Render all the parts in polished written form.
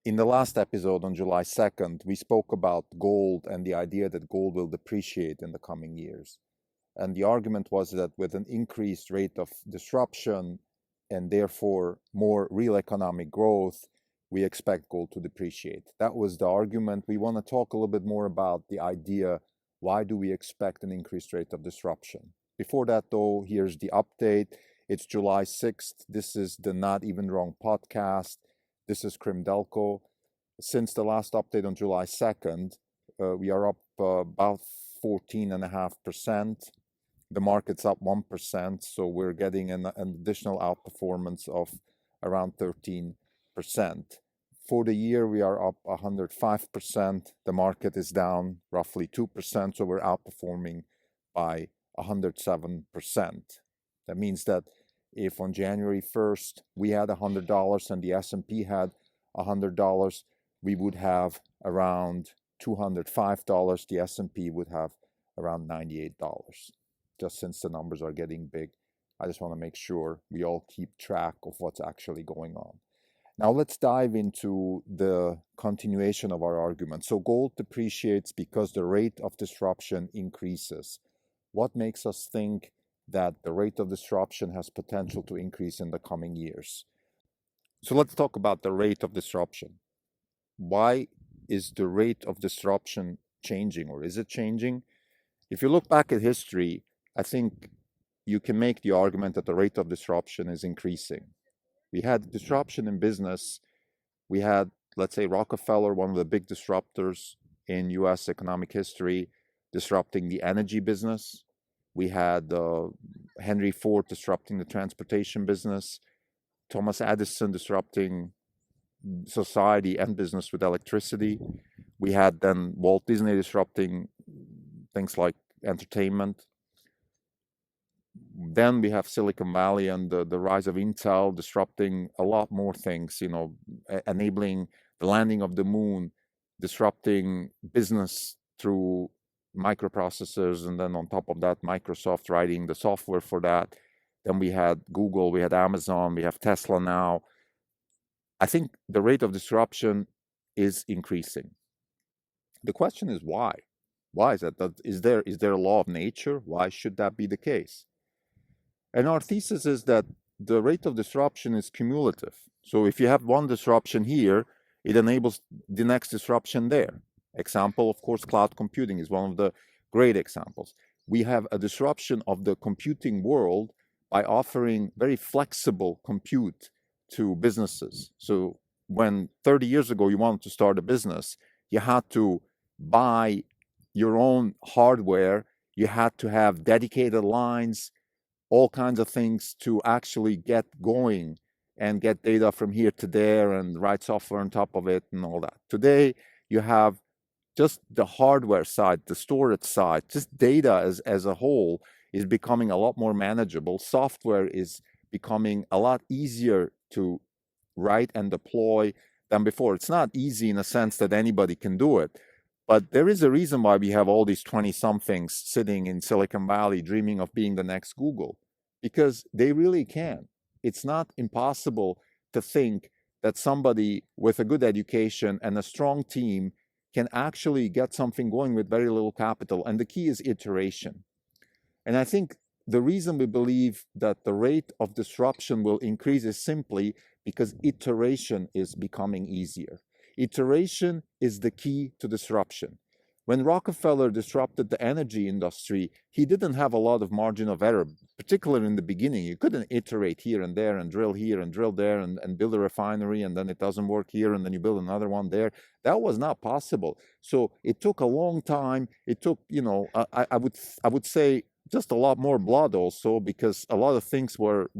In the last episode on July 2nd, we spoke about gold and the idea that gold will depreciate in the coming years. And the argument was that with an increased rate of disruption and therefore more real economic growth, we expect gold to depreciate. That was the argument. We want to talk a little bit more about the idea, why do we expect an increased rate of disruption? Before that, though, here's the update. It's July 6th. This is the Not Even Wrong podcast. This is Krim Delko. Since the last update on July 2nd, we are up about 14.5%. The market's up 1%, so we're getting an additional outperformance of around 13%. For the year, we are up 105%. The market is down roughly 2%, so we're outperforming by 107%. That means that if on January 1st we had $100 and the S&P had $100, we would have around $205. The S&P would have around $98. Just since the numbers are getting big, I just want to make sure we all keep track of what's actually going on. Now let's dive into the continuation of our argument. So gold depreciates because the rate of disruption increases. What makes us think that the rate of disruption has potential to increase in the coming years? So let's talk about the rate of disruption. Why is the rate of disruption changing, or is it changing? If you look back at history, I think you can make the argument that the rate of disruption is increasing. We had disruption in business. We had, let's say, Rockefeller, one of the big disruptors in US economic history, disrupting the energy business. We had Henry Ford disrupting the transportation business, Thomas Edison disrupting society and business with electricity. We had then Walt Disney disrupting things like entertainment. Then we have Silicon Valley and the rise of Intel disrupting a lot more things, enabling the landing of the moon, disrupting business through microprocessors, and then on top of that, Microsoft writing the software for that. Then we had Google, we had Amazon, we have Tesla now. I think the rate of disruption is increasing. The question is why? Why is that? Is there a law of nature? Why should that be the case? And our thesis is that the rate of disruption is cumulative. So if you have one disruption here, it enables the next disruption there. Example, of course, cloud computing is one of the great examples. We have a disruption of the computing world by offering very flexible compute to businesses. So when 30 years ago you wanted to start a business, you had to buy your own hardware, you had to have dedicated lines, all kinds of things to actually get going and get data from here to there and write software on top of it and all that. Today, you have just the hardware side, the storage side, just data as a whole is becoming a lot more manageable. Software is becoming a lot easier to write and deploy than before. It's not easy in a sense that anybody can do it, but there is a reason why we have all these 20-somethings sitting in Silicon Valley dreaming of being the next Google, because they really can. It's not impossible to think that somebody with a good education and a strong team can actually get something going with very little capital. And the key is iteration. And I think the reason we believe that the rate of disruption will increase is simply because iteration is becoming easier. Iteration is the key to disruption. When Rockefeller disrupted the energy industry, he didn't have a lot of margin of error, particularly in the beginning. You couldn't iterate here and there and drill here and drill there and build a refinery, and then it doesn't work here and then you build another one there. That was not possible. So it took a long time. It took, I would say just a lot more blood also, because a lot of things were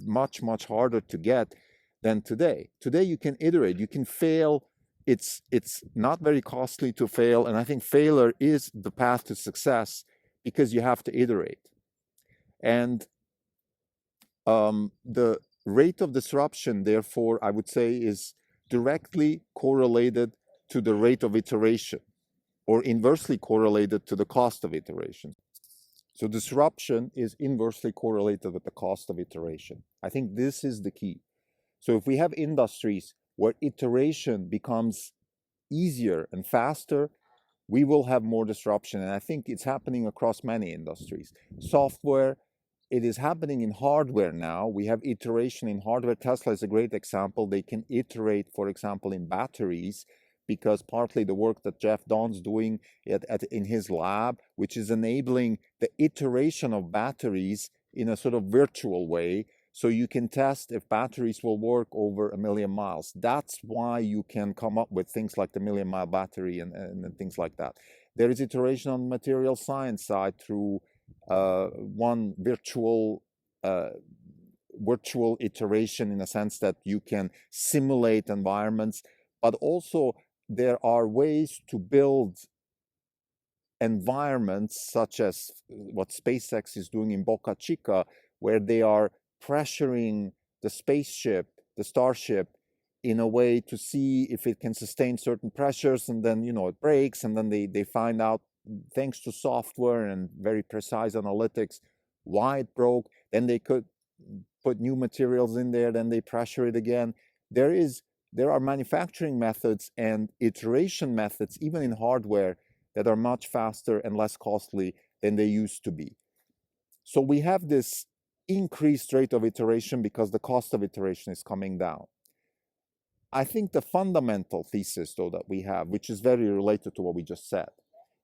much, much harder to get than today. Today you can iterate, you can fail. It's not very costly to fail, and I think failure is the path to success because you have to iterate. And the rate of disruption, therefore, I would say is directly correlated to the rate of iteration, or inversely correlated to the cost of iteration. So disruption is inversely correlated with the cost of iteration. I think this is the key. So if we have industries where iteration becomes easier and faster, we will have more disruption. And I think it's happening across many industries. Software, it is happening in hardware now. We have iteration in hardware. Tesla is a great example. They can iterate, for example, in batteries, because partly the work that Jeff Dawn's doing in his lab, which is enabling the iteration of batteries in a sort of virtual way. So you can test if batteries will work over 1,000,000 miles. That's why you can come up with things like the 1,000,000-mile battery and things like that. There is iteration on the material science side through one virtual iteration, in a sense that you can simulate environments, but also there are ways to build environments such as what SpaceX is doing in Boca Chica, where they are pressuring the spaceship, the Starship, in a way to see if it can sustain certain pressures, and then it breaks, and then they find out, thanks to software and very precise analytics, why it broke. Then they could put new materials in there, then they pressure it again. There are manufacturing methods and iteration methods, even in hardware, that are much faster and less costly than they used to be. So we have this increased rate of iteration because the cost of iteration is coming down. I think the fundamental thesis, though, that we have, which is very related to what we just said,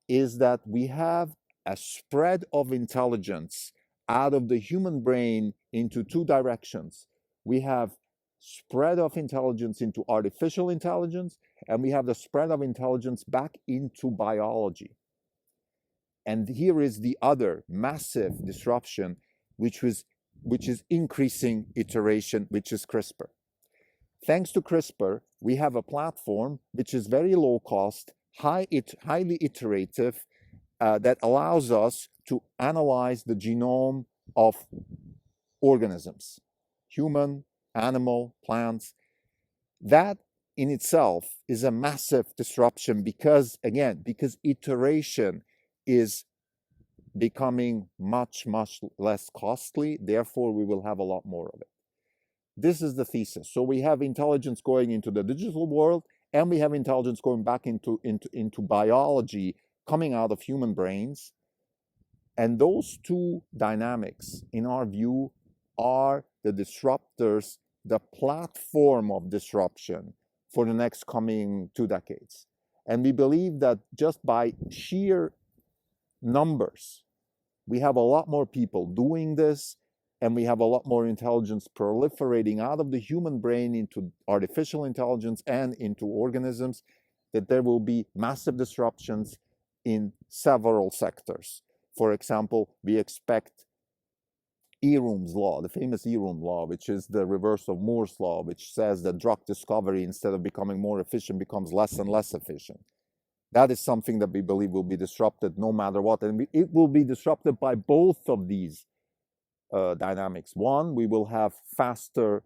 is that we have a spread of intelligence out of the human brain into two directions. We have spread of intelligence into artificial intelligence, and we have the spread of intelligence back into biology. And here is the other massive disruption, which is increasing iteration, which is CRISPR. Thanks to CRISPR, we have a platform which is very low cost, highly iterative, that allows us to analyze the genome of organisms, human, animal, plants. That in itself is a massive disruption because iteration is becoming much, much less costly. Therefore, we will have a lot more of it. This is the thesis. So we have intelligence going into the digital world, and we have intelligence going back into biology, coming out of human brains. And those two dynamics, in our view, are the disruptors, the platform of disruption for the next coming 2 decades. And we believe that just by sheer numbers, we have a lot more people doing this, and we have a lot more intelligence proliferating out of the human brain into artificial intelligence and into organisms, that there will be massive disruptions in several sectors. For example, we expect Eroom's law, the famous Eroom law, which is the reverse of Moore's law, which says that drug discovery, instead of becoming more efficient, becomes less and less efficient. That is something that we believe will be disrupted no matter what. And it will be disrupted by both of these dynamics. One, we will have faster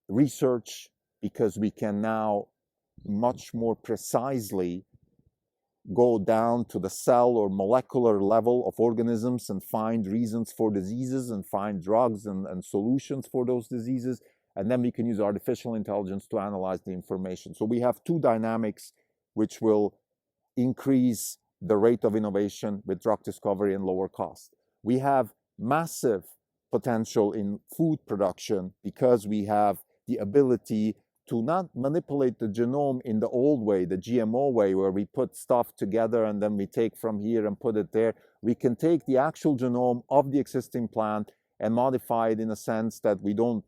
research because we can now much more precisely go down to the cell or molecular level of organisms and find reasons for diseases and find drugs and solutions for those diseases. And then we can use artificial intelligence to analyze the information. So we have two dynamics which will increase the rate of innovation with drug discovery and lower cost. We have massive potential in food production because we have the ability to not manipulate the genome in the old way, the GMO way, where we put stuff together and then we take from here and put it there. We can take the actual genome of the existing plant and modify it in a sense that we don't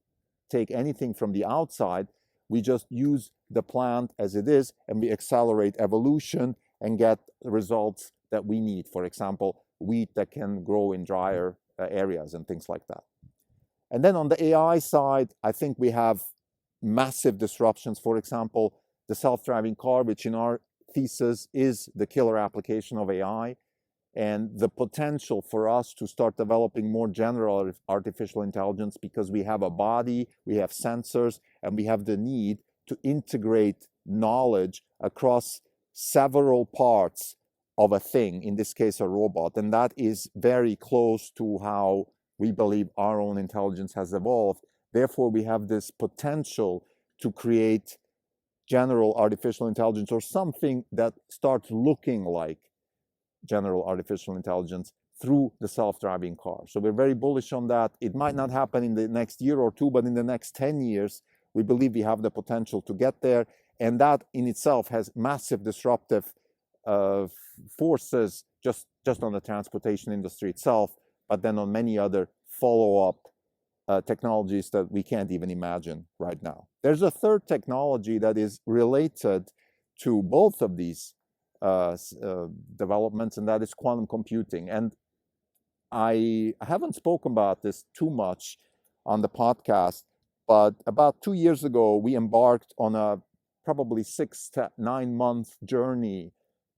take anything from the outside. We just use the plant as it is, and we accelerate evolution and get the results that we need. For example, wheat that can grow in drier areas and things like that. And then on the AI side, I think we have massive disruptions. For example, the self-driving car, which in our thesis is the killer application of AI, and the potential for us to start developing more general artificial intelligence because we have a body, we have sensors, and we have the need to integrate knowledge across several parts of a thing, in this case a robot. And that is very close to how we believe our own intelligence has evolved. Therefore, we have this potential to create general artificial intelligence or something that starts looking like general artificial intelligence through the self-driving car. So we're very bullish on that. It might not happen in the next year or two, but in the next 10 years, we believe we have the potential to get there. And that in itself has massive disruptive forces just on the transportation industry itself, but then on many other follow-up technologies that we can't even imagine right now. There's a third technology that is related to both of these developments, and that is quantum computing. And I haven't spoken about this too much on the podcast, but about 2 years ago, we embarked on a probably 6 to 9 month journey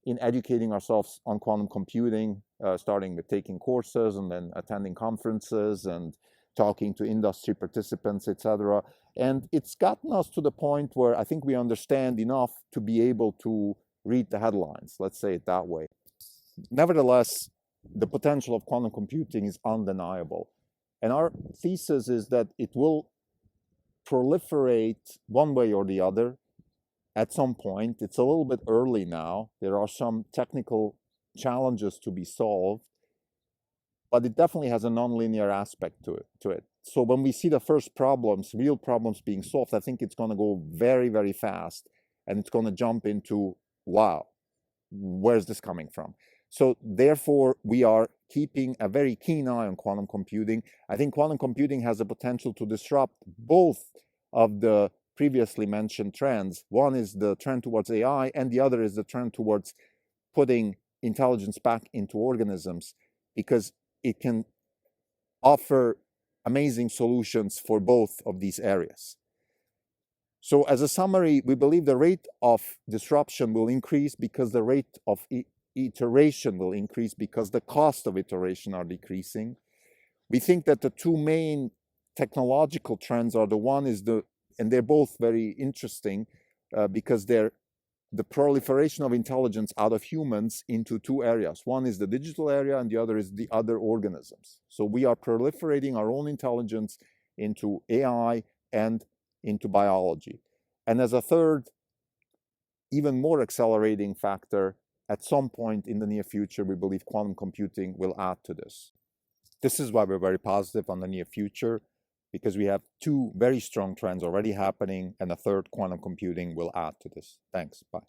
in educating ourselves on quantum computing, starting with taking courses and then attending conferences and talking to industry participants, etc. And it's gotten us to the point where I think we understand enough to be able to read the headlines, let's say it that way. Nevertheless, the potential of quantum computing is undeniable. And our thesis is that it will proliferate one way or the other at some point. It's a little bit early now. There are some technical challenges to be solved, but it definitely has a nonlinear aspect to it. So when we see the first problems, real problems being solved, I think it's going to go very, very fast, and it's going to jump into, wow, where's this coming from? So therefore, we are keeping a very keen eye on quantum computing. I think quantum computing has the potential to disrupt both of the previously mentioned trends. One is the trend towards AI, and the other is the trend towards putting intelligence back into organisms, because it can offer amazing solutions for both of these areas. So as a summary, we believe the rate of disruption will increase because the rate of iteration will increase, because the cost of iteration are decreasing. We think that the two main technological trends are and they're both very interesting because they're the proliferation of intelligence out of humans into two areas. One is the digital area, and the other is the other organisms. So we are proliferating our own intelligence into AI and into biology. And as a third, even more accelerating factor, at some point in the near future, we believe quantum computing will add to this. This is why we're very positive on the near future, because we have two very strong trends already happening, and a third, quantum computing, will add to this. Thanks. Bye.